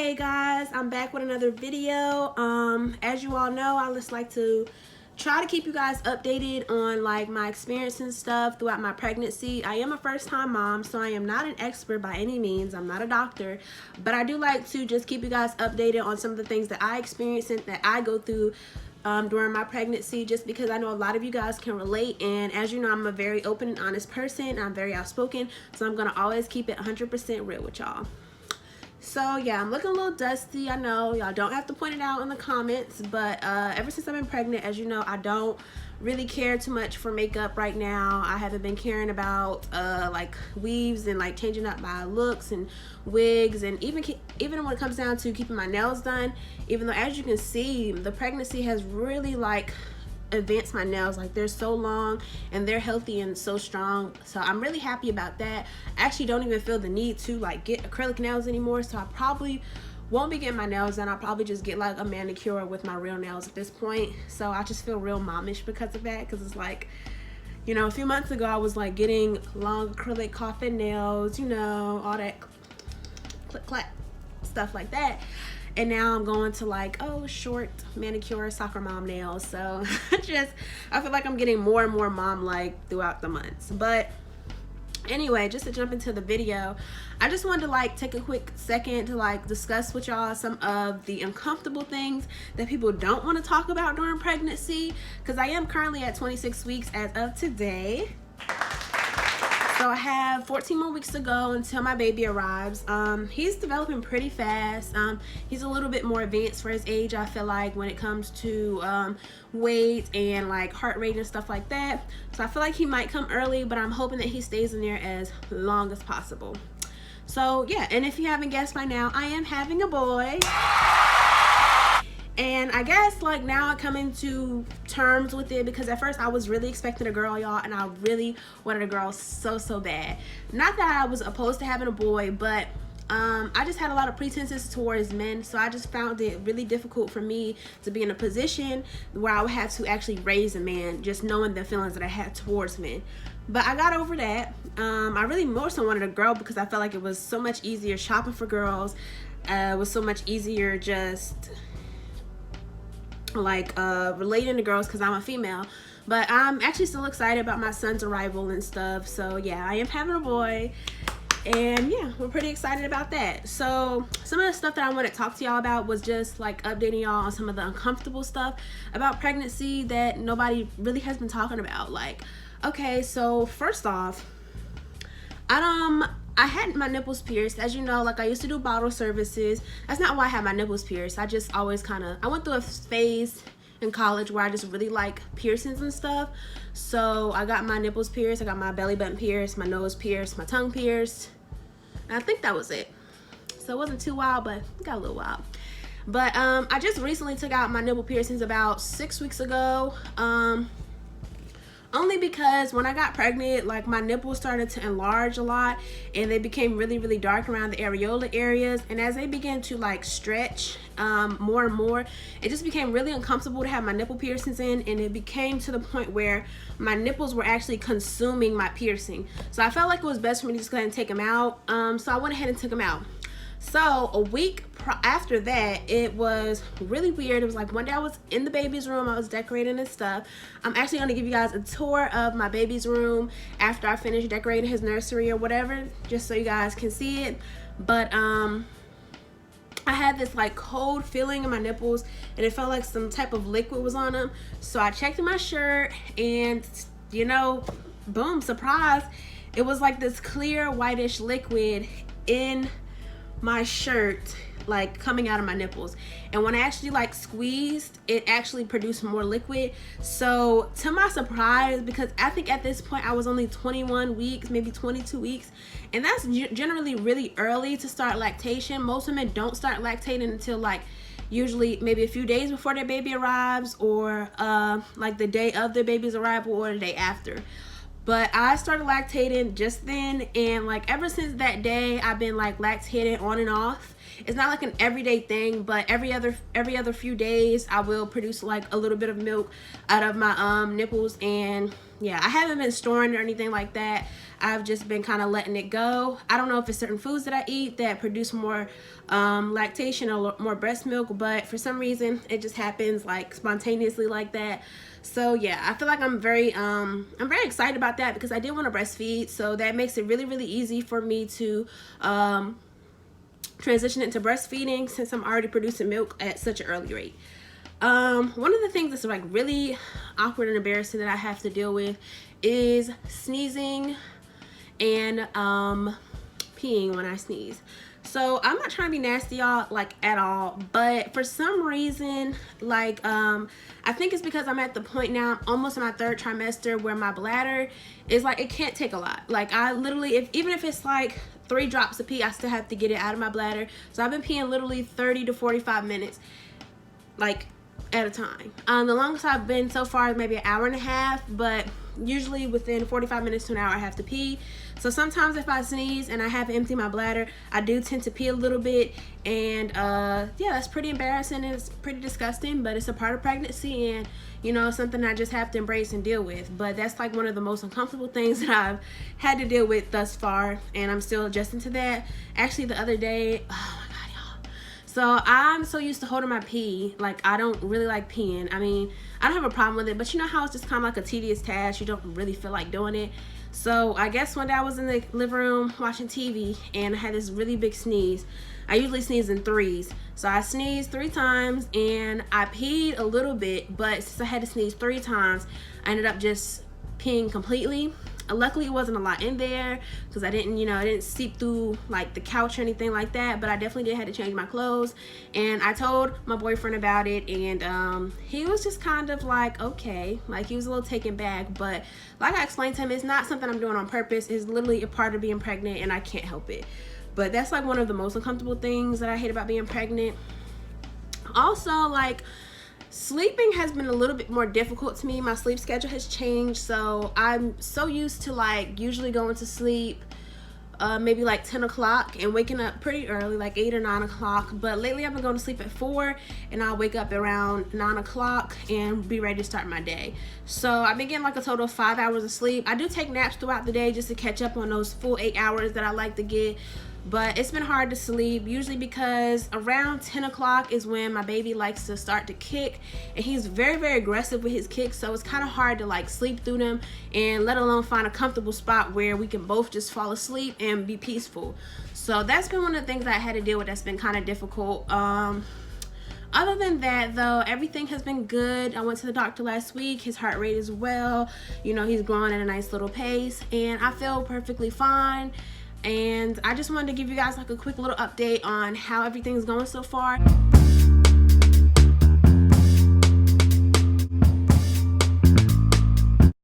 Hey guys, I'm back with another video. As you all know, I just like to try to keep you guys updated on like my experience and stuff throughout my pregnancy. I am a first-time mom, so I am not an expert by any means. I'm not a doctor, but I do like to just keep you guys updated on some of the things that I experience and that I go through during my pregnancy, just because I know a lot of you guys can relate. And as you know, I'm a very open and honest person. I'm very outspoken, so I'm gonna always keep it 100% real with y'all. So yeah, I'm looking a little dusty. I know y'all don't have to point it out in the comments, but ever since I've been pregnant, as you know, I don't really care too much for makeup right now. I haven't been caring about like weaves and like changing up my looks and wigs, and even when it comes down to keeping my nails done, even though as you can see, the pregnancy has really like advance my nails. Like, they're so long and they're healthy and so strong, so I'm really happy about that. I actually don't even feel the need to like get acrylic nails anymore, so I probably won't be getting my nails done. I'll probably just get like a manicure with my real nails at this point. So I just feel real momish because of that, because it's like, you know, a few months ago I was like getting long acrylic coffin nails, you know, all that click clack stuff like that. And now I'm going to like, oh, short manicure soccer mom nails. So I feel like I'm getting more and more mom-like throughout the months. But anyway, just to jump into the video, I just wanted to like take a quick second to like discuss with y'all some of the uncomfortable things that people don't want to talk about during pregnancy, because I am currently at 26 weeks as of today. So I have 14 more weeks to go until my baby arrives. He's developing pretty fast. He's a little bit more advanced for his age, I feel like, when it comes to weight and like heart rate and stuff like that. So I feel like he might come early, but I'm hoping that he stays in there as long as possible. So yeah, and if you haven't guessed by now, I am having a boy. And I guess like now I come into terms with it, because at first I was really expecting a girl, y'all, and I really wanted a girl so bad. Not that I was opposed to having a boy, but I just had a lot of pretenses towards men, so I just found it really difficult for me to be in a position where I would have to actually raise a man, just knowing the feelings that I had towards men. But I got over that. I really more so wanted a girl because I felt like it was so much easier shopping for girls. It was so much easier just like relating to girls because I'm a female. But I'm actually still excited about my son's arrival and stuff. So yeah, I am having a boy, and yeah, we're pretty excited about that. So some of the stuff that I want to talk to y'all about was just like updating y'all on some of the uncomfortable stuff about pregnancy that nobody really has been talking about. Like, okay, so first off, I had my nipples pierced. As you know, like, I used to do bottle services. That's not why I had my nipples pierced. I just always I went through a phase in college where I just really like piercings and stuff. So I got my nipples pierced, I got my belly button pierced, my nose pierced, my tongue pierced, and I think that was it. So it wasn't too wild, but it got a little wild. But I just recently took out my nipple piercings about 6 weeks ago. Only because when I got pregnant, like, my nipples started to enlarge a lot, and they became really dark around the areola areas. And as they began to like stretch more and more, it just became really uncomfortable to have my nipple piercings in, and it became to the point where my nipples were actually consuming my piercing. So I felt like it was best for me to just go ahead and take them out. So I went ahead and took them out. So a week after that, it was really weird. It was like one day I was in the baby's room, I was decorating and stuff. I'm actually going to give you guys a tour of my baby's room after I finish decorating his nursery or whatever, just so you guys can see it. But I had this like cold feeling in my nipples, and it felt like some type of liquid was on them. So I checked in my shirt, and you know, boom, surprise, it was like this clear whitish liquid in my shirt, like coming out of my nipples. And when I actually like squeezed, it actually produced more liquid. So to my surprise, because I think at this point I was only 21 weeks, maybe 22 weeks, and that's generally really early to start lactation. Most women don't start lactating until like usually maybe a few days before their baby arrives, or like the day of their baby's arrival or the day after. But I started lactating just then, and like ever since that day I've been like lactating on and off. It's not like an everyday thing, but every other few days I will produce like a little bit of milk out of my nipples. And yeah, I haven't been storing it or anything like that. I've just been kind of letting it go. I don't know if it's certain foods that I eat that produce more lactation or more breast milk, but for some reason it just happens like spontaneously like that. So yeah, I feel like I'm very excited about that because I did want to breastfeed, so that makes it really easy for me to transition into breastfeeding since I'm already producing milk at such an early rate. One of the things that's like really awkward and embarrassing that I have to deal with is sneezing and peeing when I sneeze. So I'm not trying to be nasty, y'all, like at all, but for some reason, like I think it's because I'm at the point now, I'm almost in my 3rd trimester, where my bladder is like, it can't take a lot. Like I literally, even if it's like 3 drops of pee, I still have to get it out of my bladder. So I've been peeing literally 30 to 45 minutes, like at a time. The longest I've been so far is maybe an hour and a half, but usually within 45 minutes to an hour I have to pee. So sometimes if I sneeze and I haven't emptied my bladder, I do tend to pee a little bit. And yeah, that's pretty embarrassing and it's pretty disgusting, but it's a part of pregnancy, and you know, something I just have to embrace and deal with. But that's like one of the most uncomfortable things that I've had to deal with thus far, and I'm still adjusting to that. Actually, the other day, oh my god, y'all, so I'm so used to holding my pee, like I don't really like peeing. I mean, I don't have a problem with it, but you know how it's just kind of like a tedious task, you don't really feel like doing it. So I guess one day I was in the living room watching TV and I had this really big sneeze. I usually sneeze in 3s. So I sneezed 3 times and I peed a little bit, but since I had to sneeze 3 times, I ended up just peeing completely. Luckily it wasn't a lot in there because I didn't, you know, it didn't seep through like the couch or anything like that, but I definitely did have to change my clothes. And I told my boyfriend about it, and he was just kind of like, okay, like he was a little taken back. But like I explained to him, it's not something I'm doing on purpose. It's literally a part of being pregnant and I can't help it. But that's like one of the most uncomfortable things that I hate about being pregnant. Also, like, sleeping has been a little bit more difficult to me. My sleep schedule has changed, so I'm so used to like usually going to sleep maybe like 10 o'clock and waking up pretty early, like 8 or 9 o'clock. But lately I've been going to sleep at 4 and I'll wake up around 9 o'clock and be ready to start my day. So I've been getting like a total of 5 hours of sleep. I do take naps throughout the day just to catch up on those full 8 hours that I like to get. But it's been hard to sleep, usually because around 10 o'clock is when my baby likes to start to kick, and he's very aggressive with his kicks, so it's kind of hard to like sleep through them, and let alone find a comfortable spot where we can both just fall asleep and be peaceful. So that's been one of the things that I had to deal with that's been kind of difficult. Other than that though, everything has been good. I went to the doctor last week. His heart rate is well, you know, he's growing at a nice little pace, and I feel perfectly fine. And I just wanted to give you guys like a quick little update on how everything's going so far.